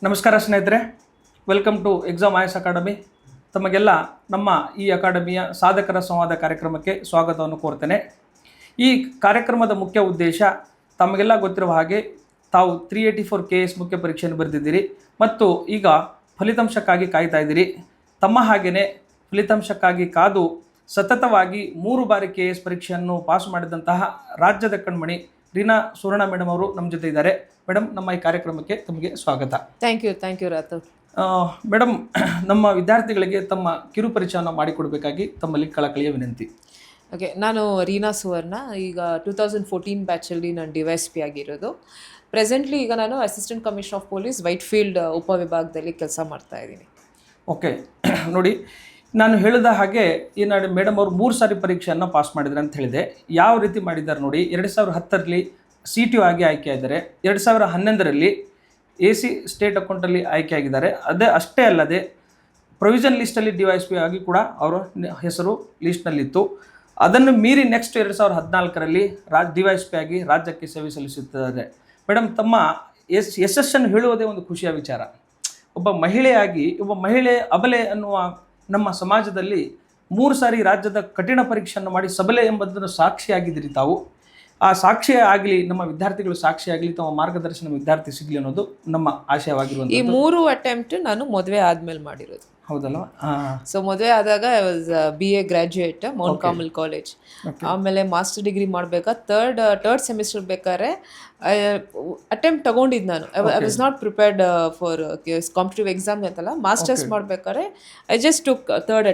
ನಮಸ್ಕಾರ ಸ್ನೇಹಿತರೆ, welcome to exam IAS academy. ತಮಗೆಲ್ಲ ನಮ್ಮ ಈ ಅಕಾಡೆಮಿಯ ಸಾಧಕರ ಸಂವಾದ ಕಾರ್ಯಕ್ರಮಕ್ಕೆ ಸ್ವಾಗತವನ್ನು ಕೋರ್ತೇನೆ. ಈ ಕಾರ್ಯಕ್ರಮದ ಮುಖ್ಯ ಉದ್ದೇಶ ತಮಗೆಲ್ಲ ಗೊತ್ತಿರುವ ಹಾಗೆ ತಾವು 384 KS ಮುಖ್ಯ ಪರೀಕ್ಷೆಯನ್ನು ಬರೆದಿದ್ದೀರಿ ಮತ್ತು ಈಗ ಫಲಿತಾಂಶಕ್ಕಾಗಿ ಕಾಯ್ತಾ ಇದ್ದೀರಿ. ತಮ್ಮ ಹಾಗೆಯೇ ಫಲಿತಾಂಶಕ್ಕಾಗಿ ಕಾದು ಸತತವಾಗಿ 3 ಬಾರಿ KS ಪರೀಕ್ಷೆಯನ್ನು ಪಾಸ್ ಮಾಡಿದಂತಹ ರಾಜ್ಯದ ಕಣ್ಮಣಿ ರೀನಾ ಸುವರ್ಣ ಮೇಡಮ್ ಅವರು ನಮ್ಮ ಜೊತೆ ಇದ್ದಾರೆ. ಮೇಡಮ್, ನಮ್ಮ ಈ ಕಾರ್ಯಕ್ರಮಕ್ಕೆ ತಮಗೆ ಸ್ವಾಗತ. Thank you ರಾತು. ಮೇಡಮ್, ನಮ್ಮ ವಿದ್ಯಾರ್ಥಿಗಳಿಗೆ ತಮ್ಮ ಕಿರು ಪರಿಚಯವನ್ನು ಮಾಡಿಕೊಡಬೇಕಾಗಿ ತಮ್ಮಲ್ಲಿ ಕಳಕಳಿಯ ವಿನಂತಿ. ಓಕೆ, ನಾನು ರೀನಾ ಸುವರ್ಣ. ಈಗ 2014 ಬ್ಯಾಚಲ್ಲಿ ನಾನು DYSP ಆಗಿರೋದು. ಪ್ರೆಸೆಂಟ್ಲಿ ಈಗ ನಾನು assistant commissioner of police Whitefield ಉಪವಿಭಾಗದಲ್ಲಿ ಕೆಲಸ ಮಾಡ್ತಾ ಇದ್ದೀನಿ. ಓಕೆ, ನೋಡಿ, ನಾನು ಹೇಳಿದ ಹಾಗೆ ಈ ನಾಡು ಮೇಡಮ್ ಅವರು 3 ಸಾರಿ ಪರೀಕ್ಷೆಯನ್ನು ಪಾಸ್ ಮಾಡಿದ್ದಾರೆ ಅಂತ ಹೇಳಿದೆ. ಯಾವ ರೀತಿ ಮಾಡಿದ್ದಾರೆ ನೋಡಿ, 2010ರಲ್ಲಿ CTO ಆಗಿ ಆಯ್ಕೆಯಾಗಿದ್ದಾರೆ, 2011ರಲ್ಲಿ AC ಸ್ಟೇಟ್ ಅಕೌಂಟಲ್ಲಿ ಆಯ್ಕೆಯಾಗಿದ್ದಾರೆ. ಅಷ್ಟೇ ಅಲ್ಲದೆ ಪ್ರೊವಿಷನ್ ಲಿಸ್ಟಲ್ಲಿ DYSP ಆಗಿ ಕೂಡ ಅವರ ಹೆಸರು ಲಿಸ್ಟ್ನಲ್ಲಿತ್ತು. ಅದನ್ನು ಮೀರಿ ನೆಕ್ಸ್ಟ್ 2014ರಲ್ಲಿ DYSP ಆಗಿ ರಾಜ್ಯಕ್ಕೆ ಸೇವೆ ಸಲ್ಲಿಸುತ್ತಿದ್ದಾರೆ. ಮೇಡಮ್, ತಮ್ಮ ಯಶಸ್ಸನ್ನು ಹೇಳುವುದೇ ಒಂದು ಖುಷಿಯ ವಿಚಾರ. ಒಬ್ಬ ಮಹಿಳೆಯಾಗಿ ಒಬ್ಬ ಮಹಿಳೆ ಅಬಲೆ ಅನ್ನುವ ನಮ್ಮ ಸಮಾಜದಲ್ಲಿ 3 ಸಾರಿ ರಾಜ್ಯದ ಕಠಿಣ ಪರೀಕ್ಷೆಯನ್ನು ಮಾಡಿ ಸಬಲೆ ಎಂಬುದನ್ನು ಸಾಕ್ಷಿಯಾಗಿದ್ದೀರಿ ತಾವು. ಆ ಸಾಕ್ಷಿ ಆಗಲಿ, ನಮ್ಮ ವಿದ್ಯಾರ್ಥಿಗಳು ಸಾಕ್ಷಿ ಆಗಲಿ, ತಮ್ಮ ಮಾರ್ಗದರ್ಶನ ವಿದ್ಯಾರ್ಥಿ ಸಿಗಲಿ ಅನ್ನೋದು ನಮ್ಮ ಆಶಯವಾಗಿರುವಂಥ. ಈ 3 ಅಟೆಂಪ್ಟ್ ನಾನು ಮದುವೆ ಆದ್ಮೇಲೆ ಮಾಡಿರೋದು. ಹೌದಲ್ವಾ? ಸೊ ಮದುವೆ ಆದಾಗ I was BA graduate Mount Carmel college. ಆಮೇಲೆ ಮಾಸ್ಟರ್ ಡಿಗ್ರಿ ಮಾಡಬೇಕಾ ಥರ್ಡ್ ಸೆಮಿಸ್ಟರ್ ಬೇಕಾದ್ರೆ ಅಟೆಂಪ್ಟ್ ತಗೊಂಡಿದ್ದು ನಾನು. I was not prepared for competitive exam ಅಂತಲ್ಲ. ಮಾಸ್ಟರ್ಸ್ ಮಾಡ್ಬೇಕಾದ್ರೆ I just took third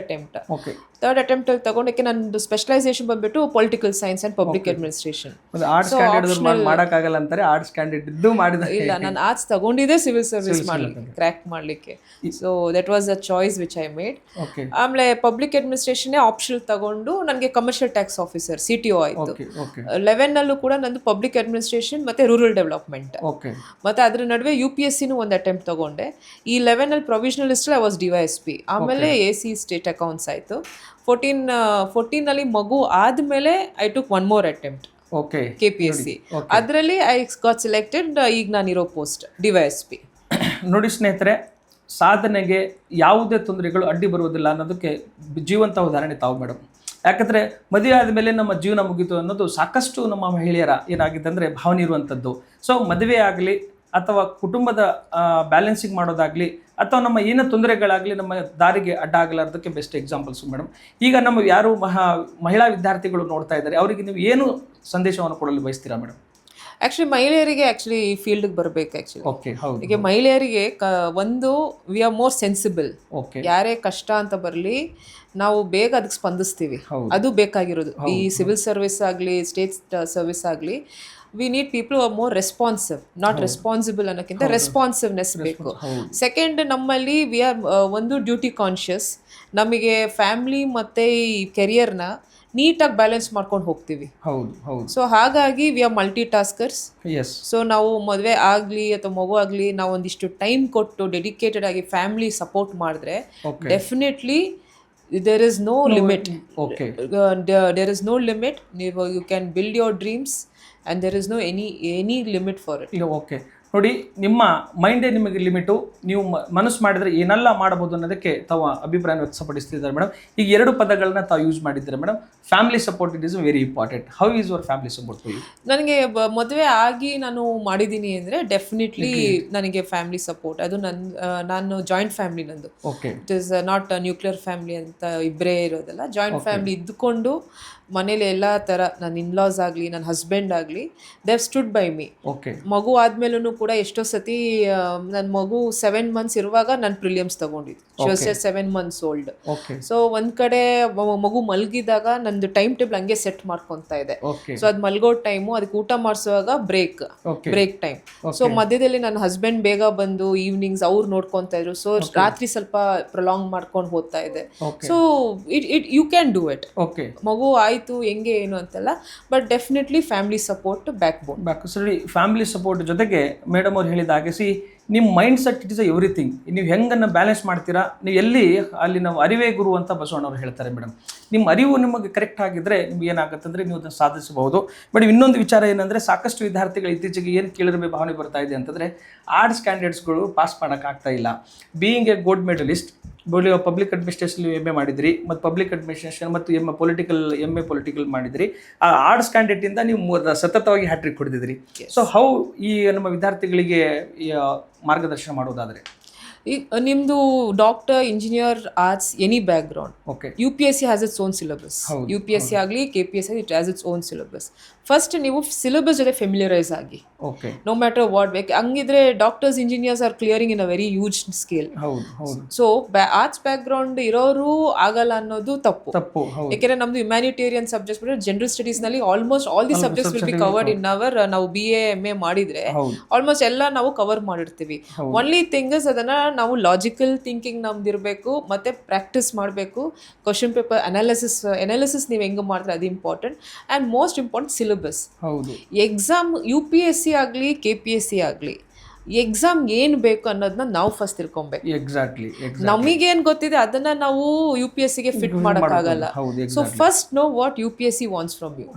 attempt ತಗೊಂಡಕ್ಕೆ ನಂದು ಸ್ಪೆಷಲೈಸೇಷನ್ ಬಂದ್ಬಿಟ್ಟು political science and public administration. ಇಲ್ಲ, ನಾನು ಆರ್ಟ್ಸ್ ತಗೊಂಡಿದ್ದೆ ಸಿವಿಲ್ ಸರ್ವಿಸ್ ಮಾಡ್ಲಿಕ್ಕೆ, ಕ್ರ್ಯಾಕ್ ಮಾಡ್ಲಿಕ್ಕೆ. So that was a choice which I made. ಆಮೇಲೆ ಪಬ್ಲಿಕ್ ಅಡ್ಮಿನಿಸ್ಟ್ರೇಷನ್ ಆಪ್ಷನಲ್ ತಗೊಂಡು ನನಗೆ ಕಮರ್ಷಿಯಲ್ ಟ್ಯಾಕ್ಸ್ ಆಫೀಸರ್ CTO ಆಯಿತು. 11ನಲ್ಲೂ ಕೂಡ ನಂದು ಪಬ್ಲಿಕ್ ಅಡ್ಮಿನಿಸ್ಟ್ರೇಷನ್ ಮತ್ತೆ ರೂರಲ್ ಡೆವಲಪ್ಮೆಂಟ್. ಮತ್ತೆ ಅದ್ರ ನಡುವೆ UPSCನೂ ಒಂದು ಅಟೆಂಪ್ಟ್ ತಗೊಂಡೆ. ಈ 11ನಲ್ಲಿ provisional list I was DYSP. ಆಮೇಲೆ AC ಸ್ಟೇಟ್ ಅಕೌಂಟ್ಸ್ ಆಯಿತು. 14ನಲ್ಲಿ ಮಗು ಆದಮೇಲೆ I took one more attempt KPSC. ಅದರಲ್ಲಿ ಐ ಗಾಟ್ ಸೆಲೆಕ್ಟೆಡ್. ಈಗ ನಾನಿರೋ ಪೋಸ್ಟ್ DYSP. ನೋಡಿ ಸ್ನೇಹಿತರೆ, ಸಾಧನೆಗೆ ಯಾವುದೇ ತೊಂದರೆಗಳು ಅಡ್ಡಿ ಬರುವುದಿಲ್ಲ ಅನ್ನೋದಕ್ಕೆ ಜೀವಂತ ಉದಾಹರಣೆ ತಾವು ಮೇಡಮ್. ಯಾಕಂದರೆ ಮದುವೆ ಆದಮೇಲೆ ನಮ್ಮ ಜೀವನ ಮುಗಿತು ಅನ್ನೋದು ಸಾಕಷ್ಟು ನಮ್ಮ ಮಹಿಳೆಯರ ಏನಾಗಿದೆ ಅಂದರೆ ಭಾವನೆ ಇರುವಂಥದ್ದು. ಸೊ ಮದುವೆ ಆಗಲಿ ಅಥವಾ ಕುಟುಂಬದ ಬ್ಯಾಲೆನ್ಸಿಂಗ್ ಮಾಡೋದಾಗಲಿ ಅಥವಾ ನಮ್ಮ ಏನೋ ತೊಂದರೆಗಳಾಗಲಿ ನಮ್ಮ ದಾರಿಗೆ ಅಡ್ಡ ಆಗಲಾರ್ದಕ್ಕೆ ಬೆಸ್ಟ್ ಎಕ್ಸಾಂಪಲ್ಸು ಮೇಡಮ್. ಈಗ ನಮ್ಮ ಯಾರು ಮಹಿಳಾ ವಿದ್ಯಾರ್ಥಿಗಳು ನೋಡ್ತಾ ಇದ್ದಾರೆ, ಅವರಿಗೆ ನೀವು ಏನು ಸಂದೇಶವನ್ನು ಕೊಡಲು ಬಯಸ್ತೀರಾ ಮೇಡಮ್? ಮಹಿಳೆಯರಿಗೆ ಫೀಲ್ಡ್ಗೆ ಬರಬೇಕು. ಈಗ ಮಹಿಳೆಯರಿಗೆ ಒಂದು ವಿ ಆರ್ ಮೋರ್ ಸೆನ್ಸಿಬಲ್. ಯಾರೇ ಕಷ್ಟ ಅಂತ ಬರಲಿ ನಾವು ಬೇಗ ಅದಕ್ಕೆ ಸ್ಪಂದಿಸ್ತೀವಿ. ಅದು ಬೇಕಾಗಿರೋದು. ಈ ಸಿವಿಲ್ ಸರ್ವಿಸ್ ಆಗಲಿ ಸ್ಟೇಟ್ ಸರ್ವಿಸ್ ಆಗಲಿ, we need people are more responsive, not responsible ಅನ್ನೋಕ್ಕಿಂತ ರೆಸ್ಪಾನ್ಸಿವ್ನೆಸ್ ಬೇಕು. ಸೆಕೆಂಡ್, ನಮ್ಮಲ್ಲಿ ವಿ ಆರ್ ಒಂದು ಡ್ಯೂಟಿ ಕಾನ್ಷಿಯಸ್. ನಮಗೆ ಫ್ಯಾಮಿಲಿ ಮತ್ತು ಈ ಕೆರಿಯರ್ನ ನೀಟಾಗಿ ಬ್ಯಾಲೆನ್ಸ್ ಮಾಡ್ಕೊಂಡು ಹೋಗ್ತೀವಿ. ಸೊ ಹಾಗಾಗಿ we are multitaskers. So ನಾವು ಮದುವೆ ಆಗಲಿ ಅಥವಾ ಮಗು ಆಗಲಿ ನಾವು ಒಂದಿಷ್ಟು ಟೈಮ್ ಕೊಟ್ಟು ಡೆಡಿಕೇಟೆಡ್ ಆಗಿ ಫ್ಯಾಮಿಲಿ ಸಪೋರ್ಟ್ ಮಾಡಿದ್ರೆ definitely there is no limit. There is no limit. You can build your dreams and there is no any limit for it. ನೋಡಿ, ನಿಮ್ಮ ಮೈಂಡೇ ನಿಮಗೆ ಲಿಮಿಟು. ನೀವು ಮನಸ್ಸು ಮಾಡಿದರೆ ಏನೆಲ್ಲ ಮಾಡಬಹುದು ಅನ್ನೋದಕ್ಕೆ ತಾವು ಅಭಿಪ್ರಾಯ ವ್ಯಕ್ತಪಡಿಸ್ತಿದ್ದಾರೆ ಮೇಡಮ್. ಈಗ 2 ಪದಗಳನ್ನ ತಾವು ಯೂಸ್ ಮಾಡಿದ್ದೀರಾ madam. Family support it is very important. How is your family support to you? ನನಗೆ ಮದುವೆ ಆಗಿ ನಾನು ಮಾಡಿದ್ದೀನಿ ಅಂದರೆ ಡೆಫಿನೆಟ್ಲಿ ನನಗೆ ಫ್ಯಾಮಿಲಿ ಸಪೋರ್ಟ್. ಅದು ನಾನು ಜಾಯಿಂಟ್ ಫ್ಯಾಮಿಲಿ ನಂದು. It is not nuclear family ಅಂತ ಇಬ್ಬರೇ ಇರೋದಲ್ಲ. ಜಾಯಿಂಟ್ ಫ್ಯಾಮಿಲಿ ಇದ್ದುಕೊಂಡು ಮನೇಲಿ ಎಲ್ಲ ಥರ ನನ್ನ ಇನ್ಲಾಸ್ ಆಗಲಿ ನನ್ನ ಹಸ್ಬೆಂಡ್ ಆಗಲಿ they have stood by me. ಮಗು ಆದ್ಮೇಲೂ ಕೂಡ ಎಷ್ಟೋ ಸತಿ ನನ್ನ ಮಗು 7 months ಇರುವಾಗ ನಾನು ಪ್ರಿಲಿಯಮ್ಸ್ ತಗೊಂಡಿದ್ದು. She was 7 months old. So ಒಂದ್ ಕಡೆ ಮಗು ಮಲಗಿದಾಗ ನಂದು ಟೈಮ್ ಟೇಬಲ್ ಹಂಗೆ ಸೆಟ್ ಮಾಡ್ಕೊತಾ ಇದೆ. ಸೊ ಅದು ಮಲ್ಗೋ ಟೈಮು, ಅದಕ್ಕೆ ಊಟ ಮಾಡಿಸುವಾಗ ಬ್ರೇಕ್ ಟೈಮ್. ಸೊ ಮಧ್ಯದಲ್ಲಿ ನನ್ನ ಹಸ್ಬೆಂಡ್ ಬೇಗ ಬಂದು ಈವ್ನಿಂಗ್ಸ್ ಅವ್ರು ನೋಡ್ಕೊತಾ ಇದ್ರು. ಸೊ ರಾತ್ರಿ ಸ್ವಲ್ಪ ಪ್ರೊಲಾಂಗ್ ಮಾಡ್ಕೊಂಡು ಹೋಗ್ತಾ ಇದೆ. So you can do it. ಮಗು ಆಯ್ತು ಹೆಂಗೆ ಏನು ಅಂತಲ್ಲ, but definitely family support backbone. ಸರಿ, ಫ್ಯಾಮಿಲಿ ಸಪೋರ್ಟ್ ಜೊತೆಗೆ ಮೇಡಮ್ ಅವ್ರು ಹೇಳಿದ ಹಾಗೆ ನಿಮ್ಮ mindset it is everything. ನೀವು ಹೆಂಗನ್ನು ಬ್ಯಾಲೆನ್ಸ್ ಮಾಡ್ತೀರಾ, ನೀವು ಎಲ್ಲಿ ಅಲ್ಲಿ ನಾವು ಅರಿವೇ ಗುರು ಅಂತ ಬಸವಣ್ಣವ್ರು ಹೇಳ್ತಾರೆ ಮೇಡಮ್. ನಿಮ್ಮ ಅರಿವು ನಿಮಗೆ ಕರೆಕ್ಟ್ ಆಗಿದ್ದರೆ ನಿಮ್ಗೆ ಏನಾಗುತ್ತೆ ಅಂದರೆ ನೀವು ಅದನ್ನು ಸಾಧಿಸಬಹುದು. ಮೇಡಮ್ ಇನ್ನೊಂದು ವಿಚಾರ ಏನಂದರೆ, ಸಾಕಷ್ಟು ವಿದ್ಯಾರ್ಥಿಗಳು ಇತ್ತೀಚೆಗೆ ಏನು ಕೇಳಿದ್ರೆ ಭಾವನೆ ಬರ್ತಾ ಇದೆ ಅಂತಂದರೆ, ಆರ್ಟ್ಸ್ ಕ್ಯಾಂಡಿಡೇಟ್ಸ್ಗಳು ಪಾಸ್ ಮಾಡೋಕ್ಕಾಗ್ತಾ ಇಲ್ಲ. Being A gold medalist, public administration MA ಮಾಡಿದ್ರಿ, ಮತ್ತು ಪಬ್ಲಿಕ್ ಅಡ್ಮಿನಿಸ್ಟ್ರೇಷನ್ ಮತ್ತು MA ಪೊಲಿಟಿಕಲ್ ಮಾಡಿದ್ರಿ. ಆ ಆರ್ಟ್ಸ್ ಕ್ಯಾಂಡಿಡೇಟಿಂದ ನೀವು ಸತತವಾಗಿ ಹ್ಯಾಟ್ರಿಕ್ ಹೊಡೆದಿದ್ರಿ. ಸೊ ಹೌ ಈ ನಮ್ಮ ವಿದ್ಯಾರ್ಥಿಗಳಿಗೆ ಮಾರ್ಗದರ್ಶನ ಮಾಡೋದಾದರೆ? ಈಗ ನಿಮ್ಮದು doctor, engineer, arts, any background, okay, UPSC has its own syllabus. UPSC ಆಗಲಿ KPSC it has its own syllabus. First ನೀವು ಸಿಲೆಬಸ್ ಜೊತೆ ಫೆಮಿಲಿಯರೈಸ್ ಆಗಿ, ಓಕೆ, ನೋ ಮ್ಯಾಟರ್ ವಾಟ್ ಬೇಕು. ಹಂಗಿದ್ರೆ doctors, engineers R clearing in a very huge scale. So arts background ಇರೋರು ಆಗಲ್ಲ ಅನ್ನೋದು ತಪ್ಪು. ಯಾಕೆಂದ್ರೆ ನಮ್ದು ಹ್ಯುಮ್ಯಾನಿಟೇರಿಯನ್ ಸಬ್ಜೆಕ್ಟ್ಸ್ ಬಿಟ್ಟರೆ ಜನರಲ್ ಸ್ಟಡೀಸ್ ನಲ್ಲಿ almost all the subjects will be covered in our. ನಾವು BA MA ಮಾಡಿದ್ರೆ ಆಲ್ಮೋಸ್ಟ್ ಎಲ್ಲ ನಾವು ಕವರ್ ಮಾಡಿರ್ತೀವಿ. ಓನ್ಲಿ ಥಿಂಗ್ ಇಸ್ ಅದನ್ನ ನಾವು ಲಾಜಿಕಲ್ ಥಿಂಕಿಂಗ್ ನಮ್ದಿರಬೇಕು, ಮತ್ತೆ ಪ್ರಾಕ್ಟೀಸ್ ಮಾಡಬೇಕು. ಕ್ವಶನ್ ಪೇಪರ್ ಅನಾಲಿಸಿಸ್ ನೀವು ಹೆಂಗೆ ಮಾಡ್ತಾರೆ ಅದು important. And most important syllabus. ಹೌದು, ಎಕ್ಸಾಮ್ UPSC ಆಗಲಿ KPSC ಆಗಲಿ ಎಕ್ಸಾಮ್ ಏನು ಬೇಕು ಅನ್ನೋದನ್ನ ನಾವು ಫಸ್ಟ್ ತಿಳ್ಕೊಬೇಕು. ಎಕ್ಸಾಕ್ಟ್ಲಿ. ನಮಗೇನು ಗೊತ್ತಿದೆ ಅದನ್ನ ನಾವು UPSCಗೆ ಫಿಟ್ ಮಾಡೋಕ್ಕಾಗಲ್ಲ. So first know what UPSC wants from you.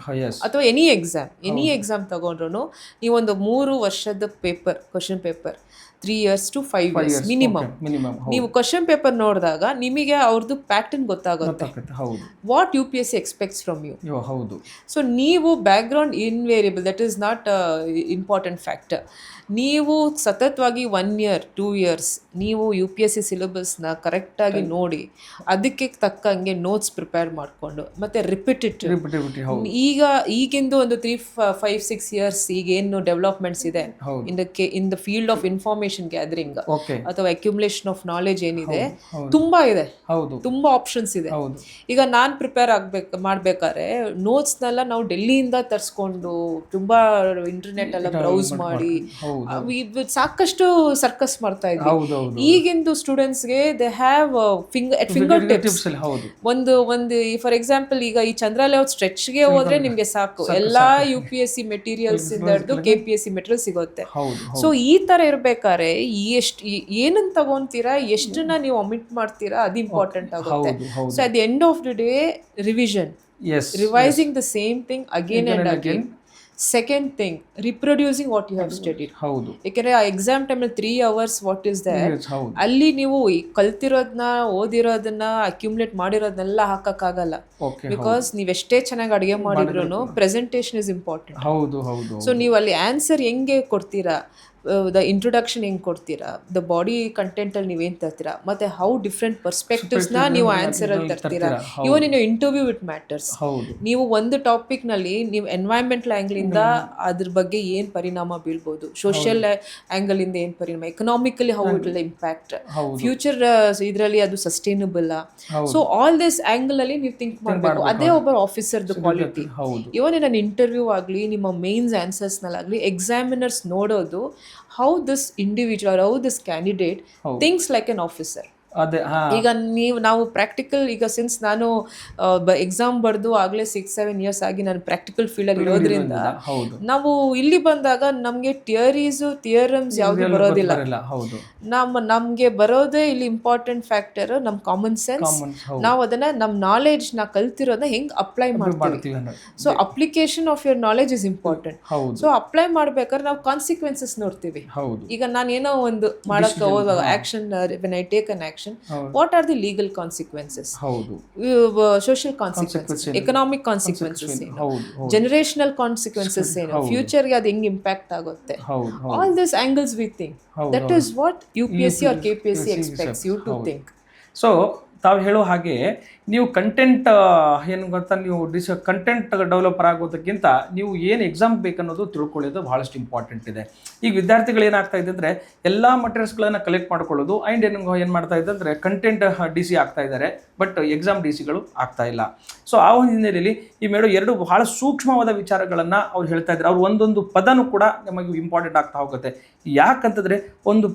ಅಥವಾ ಎನಿ ಎಕ್ಸಾಮ್ ತಗೊಂಡ್ರು ನೀವೊಂದು 3 ವರ್ಷದ paper, question paper 3 years to 5 years minimum. ನೀವು ಕ್ವಶನ್ ಪೇಪರ್ ನೋಡಿದಾಗ ನಿಮಗೆ ಅವ್ರದ್ದು ಪ್ಯಾಟರ್ನ್ ಗೊತ್ತಾಗುತ್ತೆ. What UPSC expects from you. ಹೌದು. ಸೊ ನೀವು background invariable, that is not important factor. ನೀವು ಸತತವಾಗಿ 1 year 2 years ನೀವು UPSC ಸಿಲೆಬಸ್ನ ಕರೆಕ್ಟಾಗಿ ನೋಡಿ ಅದಕ್ಕೆ ತಕ್ಕಂಗೆ ನೋಟ್ಸ್ ಪ್ರಿಪೇರ್ ಮಾಡಿಕೊಂಡು ಮತ್ತೆ ರಿಪಿಟೇಟಿವ್ ಈಗಿಂದು ಒಂದು 3-5-6 years ಈಗೇನು ಡೆವಲಪ್ಮೆಂಟ್ಸ್ ಇದೆ in the field of information gathering ಅಥವಾ ಅಕ್ಯುಮುಲೇಷನ್ ಆಫ್ ನಾಲೆಜ್ ಏನಿದೆ, ತುಂಬಾ ಇದೆ, ತುಂಬಾ ಆಪ್ಷನ್ಸ್ ಇದೆ. ಈಗ ನಾನು ಪ್ರಿಪೇರ್ ಮಾಡ್ಬೇಕಾದ್ರೆ ನೋಟ್ಸ್ನೆಲ್ಲ ನಾವು ಡೆಲ್ಲಿಯಿಂದ ತರಿಸ್ಕೊಂಡು ತುಂಬಾ ಇಂಟರ್ನೆಟ್ ಎಲ್ಲ ಬ್ರೌಸ್ ಮಾಡಿ ಸಾಕಷ್ಟು ಸರ್ಕಸ್ ಮಾಡ್ತಾ ಇದ್ವಿ. ಈಗಿಂದು ಸ್ಟೂಡೆಂಟ್ಸ್ಗೆ ದೇ ಹ್ಯಾವ್ ಫಿಂಗರ್ ಟಿಪ್ಸ್. ಒಂದು ಫಾರ್ ಎಕ್ಸಾಂಪಲ್ ಈಗ ಈ ಚಂದ್ರ ಲೇಔಟ್ ಸ್ಟ್ರೆಚ್ಗೆ ಹೋದ್ರೆ ನಿಮ್ಗೆ ಸಾಕು ಎಲ್ಲಾ UPSC ಮೆಟೀರಿಯಲ್ಸ್ ಇಂದ ಹಿಡಿದು KPSC ಮೆಟೀರಿಯಲ್ ಸಿಗುತ್ತೆ. ಸೊ ಈ ತರ ಇರ್ಬೇಕಾದ್ರೆ ಏನನ್ನ ತಗೊಂತೀರಾ, ಎಷ್ಟನ್ನ ನೀವು ಒಮಿಟ್ ಮಾಡ್ತೀರಾ ಅದು ಇಂಪಾರ್ಟೆಂಟ್ ಆಗುತ್ತೆ. So at the end of the day revising the same thing again and again. Second thing, reproducing what you have studied. ಯಾಕೆಂದ್ರೆ ಆ ಎಕ್ಸಾಮ್ ಟೈಮಲ್ಲಿ 3 hours ವಾಟ್ ಇಸ್ ದೇರ್, ಅಲ್ಲಿ ನೀವು ಕಲ್ತಿರೋದನ್ನ ಓದಿರೋದನ್ನ ಅಕ್ಯುಮುಲೇಟ್ ಮಾಡಿರೋದನ್ನೆಲ್ಲ ಹಾಕಕ್ಕಾಗಲ್ಲ. ಬಿಕಾಸ್ ನೀವೆಷ್ಟೇ ಚೆನ್ನಾಗಿ ಅಡುಗೆ ಮಾಡಿದ್ರು ಪ್ರೆಸೆಂಟೇಷನ್ ಇಸ್ ಇಂಪಾರ್ಟೆಂಟ್. ಸೊ ನೀವು ಅಲ್ಲಿ ಆನ್ಸರ್ ಹೆಂಗೆ ಕೊಡ್ತೀರಾ, ದ ಇಂಟ್ರೊಡಕ್ಷನ್ ಹೆಂಗೆ ಕೊಡ್ತೀರಾ, ದ ಬಾಡಿ ಕಂಟೆಂಟಲ್ಲಿ ನೀವೇನು ತರ್ತೀರಾ, ಮತ್ತು ಹೌ ಡಿಫ್ರೆಂಟ್ ಪರ್ಸ್ಪೆಕ್ಟಿವ್ಸ್ನ ನೀವು ಆನ್ಸರಲ್ಲಿ ತರ್ತೀರಾ. ಇವನ್ ಇನ್ ಇಂಟರ್ವ್ಯೂ ಇಟ್ ಮ್ಯಾಟರ್ಸ್. ನೀವು ಒಂದು ಟಾಪಿಕ್ನಲ್ಲಿ ನೀವು ಎನ್ವೈರ್ಮೆಂಟಲ್ ಆ್ಯಂಗ್ಲಿಂದ ಅದ್ರ ಬಗ್ಗೆ ಏನು ಪರಿಣಾಮ ಬೀಳ್ಬೋದು, ಸೋಷಿಯಲ್ ಆ್ಯಂಗಲಿಂದ ಏನು ಪರಿಣಾಮ, economically how it will impact, future ಇದರಲ್ಲಿ ಅದು ಸಸ್ಟೈನಬಲ್. ಸೊ ಆಲ್ ದಿಸ್ ಆ್ಯಂಗಲಲ್ಲಿ ನೀವು ಥಿಂಕ್ ಮಾಡಬೇಕು. ಅದೇ ಒಬ್ಬ ಆಫೀಸರ್ದು ಕ್ವಾಲಿಟಿ. ಇವನ್ ಇನ್ ಇಂಟರ್ವ್ಯೂ ಆಗಲಿ, ನಿಮ್ಮ ಮೇನ್ಸ್ ಆನ್ಸರ್ಸ್ನಲ್ಲಾಗಲಿ ಎಕ್ಸಾಮಿನರ್ಸ್ ನೋಡೋದು how this individual, how this candidate thinks like an officer. ಈಗ ನಾವು ಪ್ರಾಕ್ಟಿಕಲ್, ಈಗ ಸಿನ್ಸ್ ನಾನು ಎಕ್ಸಾಮ್ ಬರೆದು ಆಗಲೇ 6-7 years ಆಗಿ ನಾನು ಪ್ರಾಕ್ಟಿಕಲ್ ಫೀಲ್ಡಲ್ಲಿ ಇರೋದ್ರಿಂದ ನಾವು ಇಲ್ಲಿ ಬಂದಾಗ ನಮಗೆ ಥಿಯರಮ್ಸ್ ಯಾವುದು ಬರೋದಿಲ್ಲ. ನಮಗೆ ಬರೋದೇ ಇಲ್ಲಿ ಇಂಪಾರ್ಟೆಂಟ್ ಫ್ಯಾಕ್ಟರ್ ನಮ್ಮ ಕಾಮನ್ ಸೆನ್ಸ್. ನಾವು ಅದನ್ನ ನಮ್ಮ ನಾಲೆಡ್ಜ್ ನಾ ಕಲ್ತಿರೋದನ್ನ ಹೆಂಗೆ ಅಪ್ಲೈ ಮಾಡ್ತೀವಿ. So application of your knowledge is important. So apply ಮಾಡ್ಬೇಕಾದ್ರೆ ನಾವು ಕಾನ್ಸಿಕ್ವೆನ್ಸಸ್ ನೋಡ್ತೀವಿ. ಈಗ ನಾನು ಏನೋ ಒಂದು ಮಾಡಕ್ಕೆ ಹೋದಾಗ action, when I take an action, what are the legal consequences, social consequences, economic consequences, generational consequences, future ge adu heng impact agutte. All these angles we think. That is what UPSC or KPSC expects you to think. So ತಾವು ಹೇಳೋ ಹಾಗೆ ನೀವು content ಏನು ಗೊತ್ತಾ, ನೀವು content developer ಆಗೋದಕ್ಕಿಂತ ನೀವು ಏನು exam ಬೇಕನ್ನೋದು ತಿಳ್ಕೊಳ್ಳೋದು ಭಾಳಷ್ಟು ಇಂಪಾರ್ಟೆಂಟ್ ಇದೆ. ಈಗ ವಿದ್ಯಾರ್ಥಿಗಳು ಏನಾಗ್ತಾ ಇದೆ ಅಂದರೆ ಎಲ್ಲ ಮಟೀರಿಯಲ್ಸ್ಗಳನ್ನು ಕಲೆಕ್ಟ್ ಮಾಡ್ಕೊಳ್ಳೋದು ಆ್ಯಂಡ್ ಏನು ಮಾಡ್ತಾ ಇದೆ ಅಂದರೆ ಕಂಟೆಂಟ್ DC ಆಗ್ತಾ ಇದ್ದಾರೆ, ಬಟ್ ಎಕ್ಸಾಮ್ DCಗಳು ಆಗ್ತಾ ಇಲ್ಲ. ಸೊ ಆ ಒಂದು ಹಿನ್ನೆಲೆಯಲ್ಲಿ ಈ ಮೇಡಮ್ 2 ಬಹಳ ಸೂಕ್ಷ್ಮವಾದ ವಿಚಾರಗಳನ್ನು ಅವ್ರು ಹೇಳ್ತಾ ಇದ್ದಾರೆ. ಅವ್ರು ಒಂದೊಂದು ಪದನೂ ಕೂಡ ನಮಗೆ ಇಂಪಾರ್ಟೆಂಟ್ ಆಗ್ತಾ ಹೋಗುತ್ತೆ. ಯಾಕಂತಂದರೆ ಒಂದು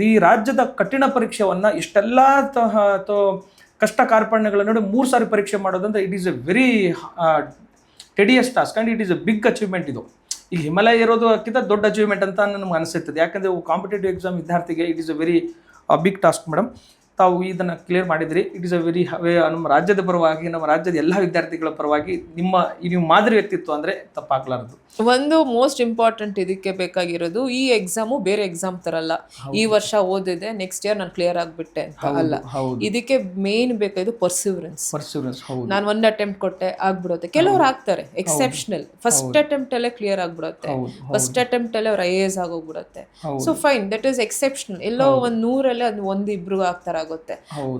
ಈ ರಾಜ್ಯದ ಕಠಿಣ ಪರೀಕ್ಷೆಯನ್ನು ಇಷ್ಟೆಲ್ಲ ಕಷ್ಟ ಕಾರ್ಪಣ್ಯಗಳ ನಡುವೆ 3 ಸಾರಿ ಪರೀಕ್ಷೆ ಮಾಡೋದಂದ್ರೆ it is a very tedious task and it is a big achievement ಇದು. ಈ ಹಿಮಾಲಯ ಇರೋದಕ್ಕಿಂತ ದೊಡ್ಡ ಅಚೀವ್ಮೆಂಟ್ ಅಂತ ನನಗೆ ಅನಿಸುತ್ತದೆ. ಯಾಕಂದರೆ ಕಾಂಪಿಟೇಟಿವ್ ಎಕ್ಸಾಮ್ ವಿದ್ಯಾರ್ಥಿಗೆ it is a very big task madam. ತಾವು ಇದನ್ನು ಕ್ಲಿಯರ್ ಮಾಡಿದ್ರಿ. ಇಟ್ ಇಸ್ ಅ ವೆರಿ ನಮ್ಮ ರಾಜ್ಯದ ಪರವಾಗಿ, ನಮ್ಮ ರಾಜ್ಯದ ಎಲ್ಲ ವಿದ್ಯಾರ್ಥಿಗಳ ಪರವಾಗಿ ನೀವು ಮಾದರಿ ವ್ಯಕ್ತಿತ್ವ ಅಂದರೆ ತಪ್ಪಾಗಲಾರದು. ಒಂದು ಮೋಸ್ಟ್ ಇಂಪಾರ್ಟೆಂಟ್ ಇದಕ್ಕೆ ಬೇಕಾಗಿರೋದು, ಈ ಎಕ್ಸಾಮು ಬೇರೆ ಎಕ್ಸಾಮ್ ತರಲ್ಲ ಈ ವರ್ಷ ಓದಿದೆ ನೆಕ್ಸ್ಟ್ ಇಯರ್ ನಾನು ಕ್ಲಿಯರ್ ಆಗಿಬಿಟ್ಟೆ ಅಂತ ಅಲ್ಲ. ಇದಕ್ಕೆ ಮೇನ್ ಬೇಕಾಗಿದ್ದು ಪರ್ಸಿವರೆನ್ಸ್. ನಾನು ಒಂದು ಅಟೆಂಪ್ಟ್ ಕೊಟ್ಟೆ ಆಗ್ಬಿಡುತ್ತೆ. ಕೆಲವ್ರು ಆಗ್ತಾರೆ ಎಕ್ಸೆಪ್ಷನಲ್, ಫಸ್ಟ್ ಅಟೆಂಪ್ಟ್ ಅಲ್ಲೇ ಕ್ಲಿಯರ್ ಆಗ್ಬಿಡುತ್ತೆ, ಫಸ್ಟ್ ಅಟೆಂಪ್ಟ್ ಅಲ್ಲೇ ಅವ್ರು IAS ಆಗೋಗ್ಬಿಡುತ್ತೆ. So fine, that is exceptional. ಎಲ್ಲೋ ಒಂದು 100ರಲ್ಲಿ ಅದು 1-2 ಆಗ್ತಾರಾಗುತ್ತೆ.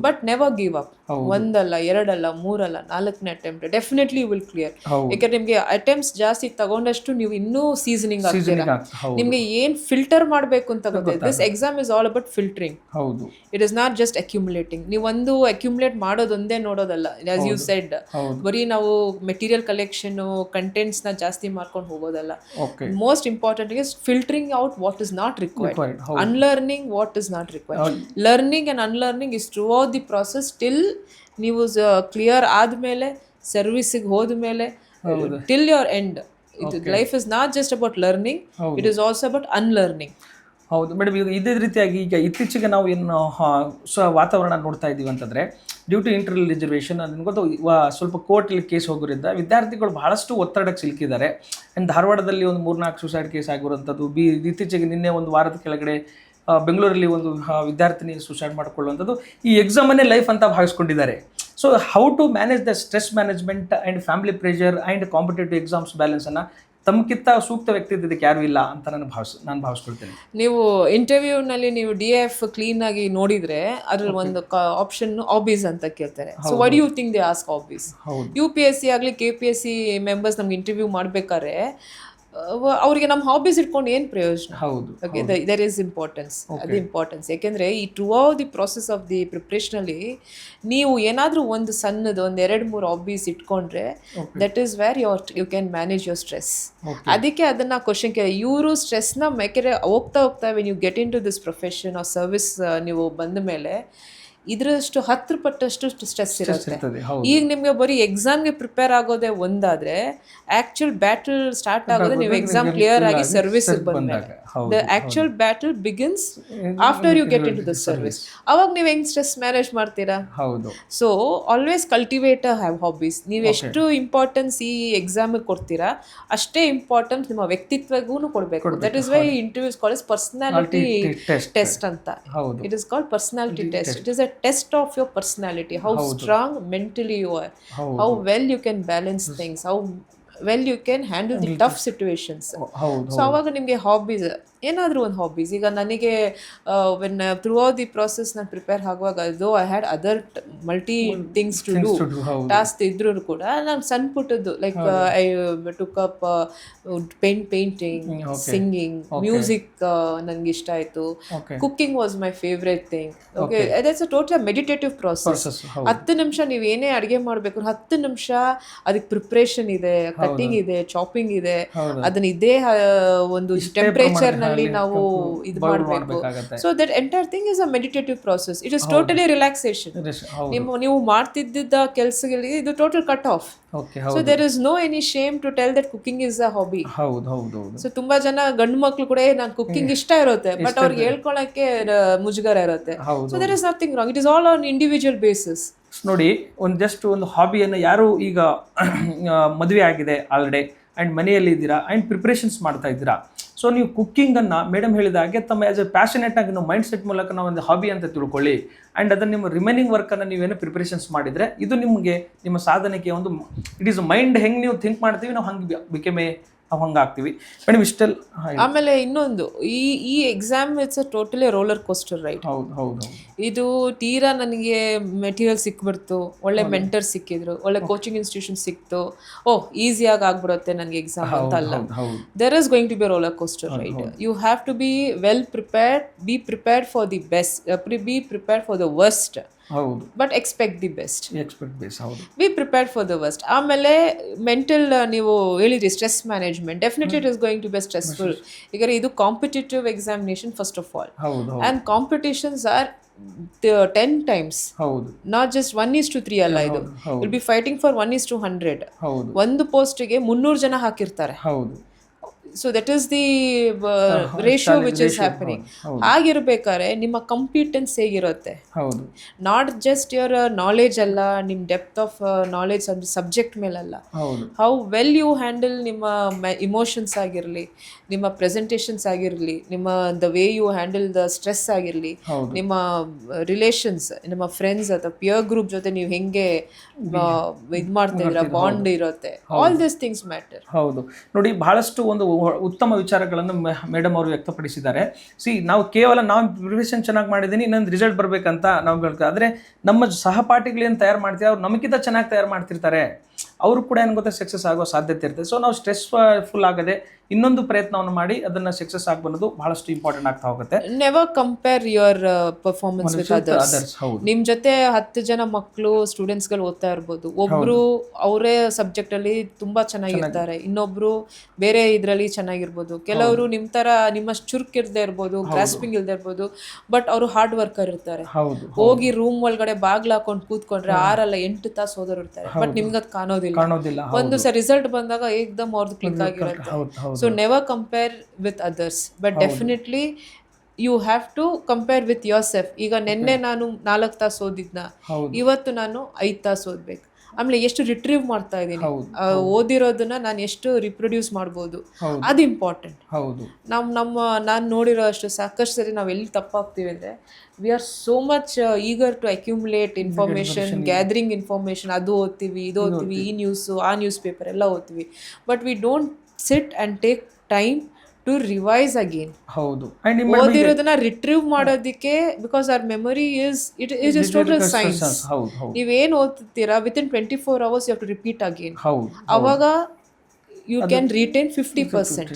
But never give up. 1 ಅಲ್ಲ 2 ಅಲ್ಲ 3 ಅಲ್ಲ 4ನೇ ಅಟೆಂಪ್ಟ್ ಡೆಫಿನೆಟ್ಲಿ ವಿಲ್ ಕ್ಲಿಯರ್. ಯಾಕಂದ್ರೆ ನಿಮ್ಗೆ ಅಟೆಂಪ್ಟ್ಸ್ ಜಾಸ್ತಿ ತಗೊಂಡಷ್ಟು ನೀವು ಇನ್ನೂ ಸೀಸನಿಂಗ್ ಆಗ್ತೀರಾ. ನಿಮ್ಗೆ ಏನ್ ಫಿಲ್ಟರ್ ಮಾಡಬೇಕು ಅಂತ ಗೊತ್ತಿದೆ. This exam is all about filtering. It is not just accumulating. ನೀವು ಒಂದು ಅಕ್ಯುಮುಲೇಟ್ ಮಾಡೋದೊಂದೇ ನೋಡೋದಲ್ಲ. ಆಸ್ ಯು ಸೆಡ್, ಬರೀ ನಾವು ಮೆಟೀರಿಯಲ್ ಕಲೆಕ್ಷನ್ ಕಂಟೆಂಟ್ಸ್ ನ ಜಾಸ್ತಿ ಮಾಡ್ಕೊಂಡು ಹೋಗೋದಲ್ಲ. Most important is filtering out what is not required, unlearning what is not required. Learning and unlearning is throughout the process till ನೀವು ಕ್ಲಿಯರ್ ಆದ್ಮೇಲೆ, ಸರ್ವಿಸಿಗೆ ಹೋದ್ಮೇಲೆ, till your end. Life is not just about learning, it is also about unlearning. ಹೌದು madam. ಈಗ ಇದೇ ರೀತಿಯಾಗಿ ಈಗ ಇತ್ತೀಚೆಗೆ ನಾವು ಏನು ವಾತಾವರಣ ನೋಡ್ತಾ ಇದ್ದೀವಿ ಅಂತಂದರೆ, ಡ್ಯೂ ಟು ಇಂಟರ್ನಲ್ ರಿಸರ್ವೇಷನ್ ಅದನ್ನು ಗೊತ್ತು, ಸ್ವಲ್ಪ ಕೋರ್ಟಲ್ಲಿ ಕೇಸ್ ಹೋಗೋದ್ರಿಂದ ವಿದ್ಯಾರ್ಥಿಗಳು ಬಹಳಷ್ಟು ಒತ್ತಡಕ್ಕೆ ಸಿಲುಕಿದ್ದಾರೆ. ಆ್ಯಂಡ್ ಧಾರವಾಡದಲ್ಲಿ ಒಂದು 3-4 ಸುಸೈಡ್ ಕೇಸ್ ಆಗಿರುವಂಥದ್ದು. ಇತ್ತೀಚೆಗೆ ನಿನ್ನೆ ಒಂದು ವಾರದ ಕೆಳಗಡೆ ಬೆಂಗಳೂರಲ್ಲಿ ಒಂದು ವಿದ್ಯಾರ್ಥಿನಿ ಸುಸೈಡ್ ಮಾಡಿಕೊಳ್ಳುವಂಥದ್ದು. ಈ ಎಕ್ಸಾಮನ್ನೇ ಲೈಫ್ ಅಂತ ಭಾವಿಸ್ಕೊಂಡಿದ್ದಾರೆ. So how to manage the stress management and family pressure and competitive exams ಬ್ಯಾಲೆನ್ಸನ್ನು ತಮಗಿಂತ ಸೂಕ್ತ ವ್ಯಕ್ತಿ ಇದಕ್ಕೆ ಯಾರು ಇಲ್ಲ ಅಂತ ನಾನು ಭಾವಿಸ್ಕೊಳ್ತೇನೆ. ನೀವು ಇಂಟರ್ವ್ಯೂನಲ್ಲಿ ನೀವು DF ಕ್ಲೀನ್ ಆಗಿ ನೋಡಿದ್ರೆ ಅದ್ರಲ್ಲಿ ಒಂದು ಆಪ್ಷನ್ ಹಾಬೀಸ್ ಅಂತ ಕೇಳ್ತಾರೆ. So what you think they ask hobbies? UPSC ಆಗಲಿ KPSC ಮೆಂಬರ್ಸ್ ನಮ್ಗೆ ಇಂಟರ್ವ್ಯೂ ಮಾಡ್ಬೇಕಾದ್ರೆ ಅವ್ರಿಗೆ ನಮ್ಮ ಹಾಬೀಸ್ ಇಟ್ಕೊಂಡು ಏನು ಪ್ರಯೋಜನ? Okay, there is importance. ಅದು ಇಂಪಾರ್ಟೆನ್ಸ್. ಯಾಕೆಂದರೆ ಈ throughout the process of the ಪ್ರಿಪ್ರೇಷನಲ್ಲಿ ನೀವು ಏನಾದರೂ ಒಂದು ಸಣ್ಣದು 1-2-3 ಹಾಬೀಸ್ ಇಟ್ಕೊಂಡ್ರೆ that is where you can manage your stress. ಅದಕ್ಕೆ ಅದನ್ನು ಕ್ವಶನ್ ಇವರು ಸ್ಟ್ರೆಸ್ನ ಯಾಕೆಂದರೆ ಹೋಗ್ತಾ when you get into this profession or service ನೀವು ಬಂದ ಮೇಲೆ ಇದರಷ್ಟು 10 ಪಟ್ಟಷ್ಟು ಸ್ಟ್ರೆಸ್ ಇರುತ್ತೆ. ಈಗ ನಿಮಗೆ ಬರೀ ಎಕ್ಸಾಮ್ಗೆ ಪ್ರಿಪೇರ್ ಆಗೋದೇ ಒಂದಾದ್ರೆ, ಆಕ್ಚುಲ್ ಬ್ಯಾಟಲ್ ಸ್ಟಾರ್ಟ್ ಆಗೋದೇ ನೀವು ಎಕ್ಸಾಮ್ ಕ್ಲಿಯರ್ ಆಗಿ ಸರ್ವಿಸ್ ಬಂದ್ಮೇಲೆ. The actual battle begins after you get into the service. ಅವಾಗ ನೀವು ಹೆಂಗ್ ಸ್ಟ್ರೆಸ್ ಮ್ಯಾನೇಜ್ ಮಾಡ್ತೀರಾ? So always cultivate have hobbies. ನೀವು ಎಷ್ಟು ಇಂಪಾರ್ಟೆನ್ಸ್ ಈ ಎಕ್ಸಾಮಿಗೆ ಕೊಡ್ತೀರಾ ಅಷ್ಟೇ ಇಂಪಾರ್ಟೆನ್ಸ್ ನಿಮ್ಮ ವ್ಯಕ್ತಿತ್ವಗೂ ಕೊಡಬೇಕು. That is why interviews called personality test ಅಂತ. It is called personality test. It is a test of your personality, how strong mentally you are, how well you can balance things, how well you can handle the tough situations. So aವಾಗ ನಿಮಗೆ hobbies ಏನಾದರೂ ಒಂದು hobbies. ಈಗ ನನಗೆ when throughout the process ನಾನು prepare ಆಗುವಾಗ though I had other multi things to do, task ಇದ್ರೂ ಕೂಡ ನಾನು ಸಣ್ಣ ಪುಟ್ಟದ್ದು like I took up painting, singing, music ನನಗೆ ಇಷ್ಟ ಆಯಿತು. Cooking was my favourite thing. Okay, that's a total meditative process. 10 ನಿಮಿಷ ನೀವು ಏನೇ ಅಡುಗೆ ಮಾಡಬೇಕು 10 ನಿಮಿಷ ಅದಕ್ಕೆ ಪ್ರಿಪ್ರೇಷನ್ ಇದೆ, ಕಟ್ಟಿಂಗ್ ಇದೆ, ಚಾಪಿಂಗ್ ಇದೆ. ಅದನ್ನ ಇದೇ ಒಂದು ಟೆಂಪರೇಚರ್ ನಾವು ಇದು ಮಾಡಬೇಕು. So that entire thing is a meditative process. It is totally relaxation. ನೀವು ಮಾಡ್ತಿದ್ದ ಕೆಲಸಗಳಿಗೆ ಇದು total cut off. So there is no any shame to tell that cooking is a hobby. So ತುಂಬಾ ಜನ ಗಂಡು ಮಕ್ಳು ಕೂಡ ನಾನು ಕುಕಿಂಗ್ ಇಷ್ಟ ಇರುತ್ತೆ, ಬಟ್ ಅವ್ರಿಗೆ ಹೇಳ್ಕೊಳಕ್ಕೆ ಮುಜುಗರ ಇರುತ್ತೆ. So there is nothing wrong. It is all on individual basis. ನೋಡಿ, ಒಂದು ಹಾಬಿಯನ್ನು ಯಾರು ಈಗ ಮದುವೆ ಆಗಿದೆ ಆಲ್ರೆಡಿ ಆ್ಯಂಡ್ ಮನೆಯಲ್ಲಿ ಇದ್ದೀರಾ ಆ್ಯಂಡ್ ಪ್ರಿಪ್ರೇಷನ್ಸ್ ಮಾಡ್ತಾ ಇದ್ದೀರಾ. ಸೊ ನೀವು ಕುಕ್ಕಿಂಗನ್ನು ಮೇಡಮ್ ಹೇಳಿದ ಹಾಗೆ ತಮ್ಮ ಆ್ಯಸ್ ಎ ಪ್ಯಾಷನೇಟ್ ಆಗಿ ನಾವು ಮೈಂಡ್ ಸೆಟ್ ಮೂಲಕ ನಾವು ಒಂದು ಹಾಬಿ ಅಂತ ತಿಳ್ಕೊಳ್ಳಿ. ಆ್ಯಂಡ್ ಅದನ್ನು ನಿಮ್ಮ ರಿಮೈನಿಂಗ್ ವರ್ಕನ್ನು ನೀವೇನೋ ಪ್ರಿಪ್ರೇಷನ್ಸ್ ಮಾಡಿದರೆ ಇದು ನಿಮಗೆ ನಿಮ್ಮ ಸಾಧನೆಗೆ ಒಂದು ಇಟ್ ಈಸ್ ಮೈಂಡ್ ಹೆಂಗೆ ನೀವು ಥಿಂಕ್ ಮಾಡ್ತೀವಿ ನಾವು ಹಂಗೆ ಬಿಕೆಮೆ ನಾವು ಹಂಗಾಗ್ತೀವಿ ಮೇಡಮ್. ಇಷ್ಟೆಲ್ಲ ಆಮೇಲೆ ಇನ್ನೊಂದು ಈ exam it's a totally roller coaster ride. ಇದು ತೀರಾ ನನಗೆ ಮೆಟೀರಿಯಲ್ ಸಿಕ್ಬಿಡ್ತು, ಒಳ್ಳೆ ಮೆಂಟರ್ ಸಿಕ್ಕಿದ್ರು, ಒಳ್ಳೆ ಕೋಚಿಂಗ್ ಇನ್ಸ್ಟಿಟ್ಯೂಷನ್ ಸಿಕ್ತು, ಈಸಿಯಾಗಿ ಆಗ್ಬಿಡುತ್ತೆ ನನಗೆ ಎಕ್ಸಾಮ್ ಅಂತ ಅಲ್ಲ. There is going to be roller coaster ride. You have to be well prepared, be prepared for the best, be prepared for the worst, but expect the best. Be prepared for the worst. ಆಮೇಲೆ mental ನೀವು ಹೇಳಿದ್ರಿ stress management, definitely it is going to be stressful. ಈಗ ಇದು competitive examination first of all, and competitions are 10 times, not just 1:3 ಅಲ್ಲ. ಇದು will be fighting for 1:100. ಒಂದು ಪೋಸ್ಟ್ಗೆ 300 ಜನ ಹಾಕಿರ್ತಾರೆ. So that is the ratio which is happening. ಹಾಗಿರ್ಬೇಕಾದ್ರೆ ನಿಮ್ಮ ಕಂಪಿಟೆನ್ಸ್ ಹೇಗಿರುತ್ತೆ, ಹೌದು, ನಾಟ್ ಜಸ್ಟ್ ಯುವರ್ ನಾಲೆಜ್ ಅಲ್ಲ, ನಿಮ್ಮ ಡೆಪ್ತ್ ಆಫ್ ನಾಲೆಜ್ ಸಬ್ಜೆಕ್ಟ್ ಮೇಲಲ್ಲ, ಹೌದು, ಹೌ ವೆಲ್ ಯು ಹ್ಯಾಂಡಲ್ ನಿಮ್ಮ ಇಮೋಷನ್ಸ್ ಆಗಿರಲಿ, ನಿಮ್ಮ ಪ್ರೆಸೆಂಟೇಷನ್ಸ್ ಆಗಿರಲಿ, ನಿಮ್ಮ the way you handle the stress ಆಗಿರಲಿ, ನಿಮ್ಮ ರಿಲೇಷನ್ಸ್, ನಿಮ್ಮ ಫ್ರೆಂಡ್ಸ್ ಅಥವಾ ಪಿಯರ್ ಗ್ರೂಪ್ ಜೊತೆ ನೀವು ಹೆಂಗೆ ಇದು ಮಾಡ್ತಾ ಇದ್ದೀರಾ, ಬಾಂಡ್ ಇರುತ್ತೆ, ಆಲ್ ದಿಸ್ ಥಿಂಗ್ಸ್ ಮ್ಯಾಟರ್. ಹೌದು. ನೋಡಿ, ಬಹಳಷ್ಟು ಒಂದು ಉತ್ತಮ ವಿಚಾರಗಳನ್ನು ಮೇಡಮ್ ಅವರು ವ್ಯಕ್ತಪಡಿಸಿದ್ದಾರೆ. ನಾವು ಕೇವಲ ನಾವು ಪ್ರಿಪರೇಷನ್ ಚೆನ್ನಾಗಿ ಮಾಡಿದ್ದೀನಿ, ಇನ್ನೊಂದು ರಿಸಲ್ಟ್ ಬರಬೇಕಂತ ನಾವು ಹೇಳ್ತೀವಿ. ಆದರೆ ನಮ್ಮ ಸಹಪಾಠಿಗಳೇನು ತಯಾರು ಮಾಡ್ತೀವಿ, ಅವ್ರು ನಮಗಿಂತ ಚೆನ್ನಾಗಿ ತಯಾರು ಮಾಡ್ತಿರ್ತಾರೆ, ಅವರು ಕೂಡ ಏನು ಗೊತ್ತಾ ಸಕ್ಸಸ್ ಆಗೋ ಸಾಧ್ಯತೆ ಇರ್ತದೆ. ಸೊ ನಾವು ಸ್ಟ್ರೆಸ್ಫುಲ್ ಆಗದೆ ಇನ್ನೊಂದು ಪ್ರಯತ್ನವನ್ನು ಮಾಡಿ ಅದನ್ನು ಸಕ್ಸಸ್ ಆಗಬನ್ನೋದು ಬಹಳಷ್ಟು ಇಂಪಾರ್ಟೆಂಟ್ ಆಗ್ತಾ ಹೋಗುತ್ತೆ. Never compare your performance with others. ನಿಮ್ಮ ಜೊತೆ 10 ಜನ ಮಕ್ಕಳು ಸ್ಟೂಡೆಂಟ್ಸ್ಗಳು ಓದ್ತಾ ಇರ್ಬೋದು, ಒಬ್ರು ಅವರೇ ಸಬ್ಜೆಕ್ಟ್ ಅಲ್ಲಿ ತುಂಬಾ ಚೆನ್ನಾಗಿರ್ತಾರೆ, ಇನ್ನೊಬ್ರು ಬೇರೆ ಇದರಲ್ಲಿ ಚೆನ್ನಾಗಿರ್ಬೋದು, ಕೆಲವರು ನಿಮ್ಮ ತರ ನಿಮ್ಮಷ್ಟು ಚುರುಕು ಇರದೇ ಇರ್ಬೋದು, ಗ್ರಾಸ್ಪಿಂಗ್ ಇಲ್ಲದೆ ಇರ್ಬೋದು, ಬಟ್ ಅವರು ಹಾರ್ಡ್ ವರ್ಕರ್ ಇರ್ತಾರೆ. ಹೋಗಿ ರೂಮ್ ಒಳಗಡೆ ಬಾಗ್ಲು ಹಾಕೊಂಡು ಕೂತ್ಕೊಂಡ್ರೆ 6 ಅಲ್ಲ 8 ತಾಸು ಓದೋರು ಇರ್ತಾರೆ, ಬಟ್ ನಿಮ್ಗೆ ಅದು ಕಾಣೋದಿಲ್ಲ. ಒಂದು ರಿಸಲ್ಟ್ ಬಂದಾಗ ಏಕ್ದಮ್ ಅವ್ರದ್ದು ಕ್ಲಿಕ್ ಆಗಿರುತ್ತೆ. So never compare with others, but definitely you have to compare with yourself. ಈಗ ನೆನ್ನೆ ನಾನು 4 ತಾಸು ಓದಿದ್ನ, ಇವತ್ತು ನಾನು 5 ತಾಸು ಓದ್ಬೇಕು. ಆಮೇಲೆ ಎಷ್ಟು ರಿಟ್ರೀವ್ ಮಾಡ್ತಾ ಇದ್ದೀನಿ, ಓದಿರೋದನ್ನ ನಾನು ಎಷ್ಟು ರಿಪ್ರೊಡ್ಯೂಸ್ ಮಾಡ್ಬೋದು, ಅದು ಇಂಪಾರ್ಟೆಂಟ್. ನಾನು ನೋಡಿರೋ ಅಷ್ಟು ಸಾಕಷ್ಟು ಸರಿ ನಾವು ಎಲ್ಲಿ ತಪ್ಪಾಗ್ತೀವಿ ಅಂದರೆ, we are so much eager to accumulate information, gathering information, ಅದು ಓದ್ತೀವಿ, ಇದು ಓದ್ತೀವಿ, ಈ ನ್ಯೂಸು ಆ ನ್ಯೂಸ್ ಪೇಪರ್ ಎಲ್ಲ ಓದ್ತೀವಿ, but we don't sit and take time to revise again. ಹೌದು, ಓದಿರೋದನ್ನ ರಿಟ್ರೀವ್ ಮಾಡೋದಕ್ಕೆ, because our memory it is total science. ನೀವೇನು ಓದ್ತೀರಾ within 24 hours you have to repeat again. ಅವಾಗ ಯು ಕ್ಯಾನ್ ರಿಟೈನ್ 50%,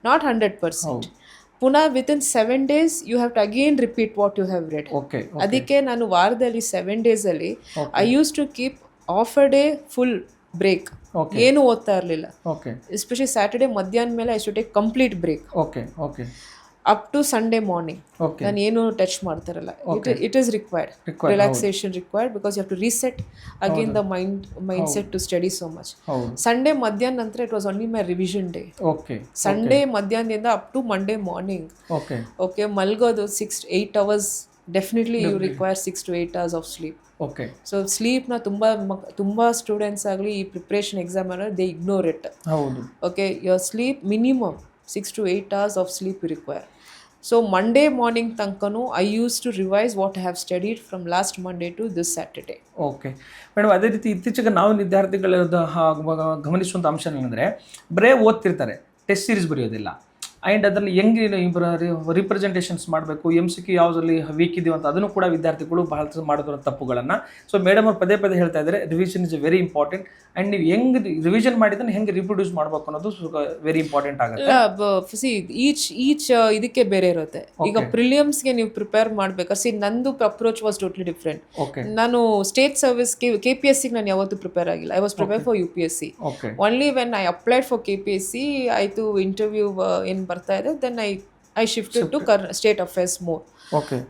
ನಾಟ್ 100%. ಪುನಃ within 7 days you have to again repeat what you have read. ಅದಕ್ಕೆ ನಾನು ವಾರದಲ್ಲಿ 7 days ಅಲ್ಲಿ I use to keep half a day full break, ಏನು ಓದ್ತಾ ಇರಲಿಲ್ಲ. Especially Saturday ಮಧ್ಯಾಹ್ನ ಮೇಲೆ I should take complete break up to Sunday morning. ನಾನು ಏನು ಟಚ್ ಮಾಡ್ತಾರಲ್ಲ, it is required, relaxation required, because you have to reset again the mind set to study so much. Sunday ಮಧ್ಯಾಹ್ನ ನಂತರ it was only my revision day. Sunday ಮಧ್ಯಾಹ್ನದಿಂದ up to Monday morning okay ಮಲ್ಗೋದು 6-8 hours. Definitely you require 6 to 8 hours of sleep. So ಸ್ಲೀಪ್ನ ತುಂಬ students ಆಗಲಿ ಈ preparation exam ಅನ್ನೋದು they ignore it. Okay, your sleep minimum 6 to 8 hours of sleep you require. So Monday morning ತನಕನೂ I use to revise what I have studied from last Monday to this Saturday. Okay madam, ಅದೇ ರೀತಿ ಇತ್ತೀಚೆಗೆ ನಾವು ವಿದ್ಯಾರ್ಥಿಗಳ ಗಮನಿಸುವಂಥ ಅಂಶ ಏನಂದರೆ, ಬರೇ ಓದ್ತಿರ್ತಾರೆ, ಟೆಸ್ಟ್ ಸೀರೀಸ್ ಬರೆಯೋದಿಲ್ಲ. ಆ್ಯಂಡ್ ಅದನ್ನು ಹೆಂಗೆ ರಿಪ್ರೆಸೆಂಟೇಷನ್ಸ್ ಮಾಡಬೇಕು, MCQ ಯಾವುದ್ರಲ್ಲಿ ವೀಕ್ ಇದೆಯೋ ಅಂತ ಅದನ್ನು ಕೂಡ ವಿದ್ಯಾರ್ಥಿಗಳು ಬಹಳ ಮಾಡಿರೋ ತಪ್ಪುಗಳನ್ನು. ಸೊ ಮೇಡಮ್ ಅವ್ರು ಪದೇ ಪದೇ ಹೇಳ್ತಾ ಇದ್ದಾರೆ, revision is very important. And ನೀವು ಹೆಂಗೆ ರಿವಿಷನ್ ಮಾಡಿದ್ರೆ ಹೆಂಗೆ ರಿಪ್ರೊಡ್ಯೂಸ್ ಮಾಡಬೇಕು ಅನ್ನೋದು ವೆರಿ ಇಂಪಾರ್ಟೆಂಟ್ ಆಗುತ್ತೆ. ಈಚ್ ಇದಕ್ಕೆ ಬೇರೆ ಇರುತ್ತೆ. ಈಗ ಪ್ರಿಲಿಯಮ್ಸ್ಗೆ ನೀವು ಪ್ರಿಪೇರ್ ಮಾಡಬೇಕಾದ್ರೆ ನಂದು ಅಪ್ರೋಚ್ ವಾಸ್ ಟೋಟ್ಲಿ ಡಿಫ್ರೆಂಟ್. ನಾನು ಸ್ಟೇಟ್ ಸರ್ವಿಸ್ KPSC ನಾನು ಯಾವತ್ತೂ ಪ್ರಿಪೇರ್ ಆಗಿಲ್ಲ. I was prepare for UPSC. Only when I applied for KPSC ಆಯಿತು ಇಂಟರ್ವ್ಯೂ ಏನು ಬರ್ತಾ ಇದೆ, then I shifted to state affairs more.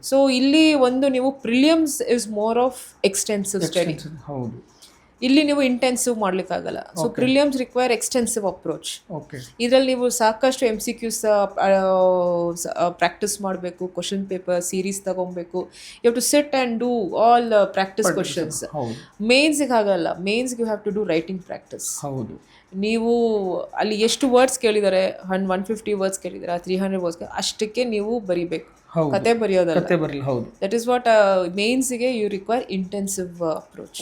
So ಇಲ್ಲಿ ಒಂದು ನೀವು prelims is more of extensive study. ಇಲ್ಲಿ ನೀವು ಇಂಟೆನ್ಸಿವ್ ಮಾಡ್ಲಿಕ್ಕಾಗಲ್ಲ. So prelims require extensive approach. ಇದರಲ್ಲಿ ನೀವು ಸಾಕಷ್ಟು MCQs ಪ್ರಾಕ್ಟೀಸ್ ಮಾಡಬೇಕು, ಕ್ವಶನ್ ಪೇಪರ್ ಸೀರೀಸ್ ತಗೊಬೇಕು, you have to sit and do all practice questions. ಮೇನ್ಸ್ಗೆ ಆಗಲ್ಲ, ಮೇನ್ಸ್ಗೆ you have to do writing practice. ನೀವು ಅಲ್ಲಿ ಎಷ್ಟು ವರ್ಡ್ಸ್ ಕೇಳಿದ್ದಾರೆ, 150 ವರ್ಡ್ಸ್ ಕೇಳಿದ್ದಾರೆ, 300 ವರ್ಡ್ಸ್, ಅಷ್ಟಕ್ಕೆ ನೀವು ಬರಿಬೇಕು, ಕತೆ ಬರೆಯೋದಲ್ಲ. ದಟ್ ಈಸ್ ವಾಟ್ ಮೇನ್ಸ್ಗೆ ಯು ರಿಕ್ವೈರ್ ಇಂಟೆನ್ಸಿವ್ ಅಪ್ರೋಚ್.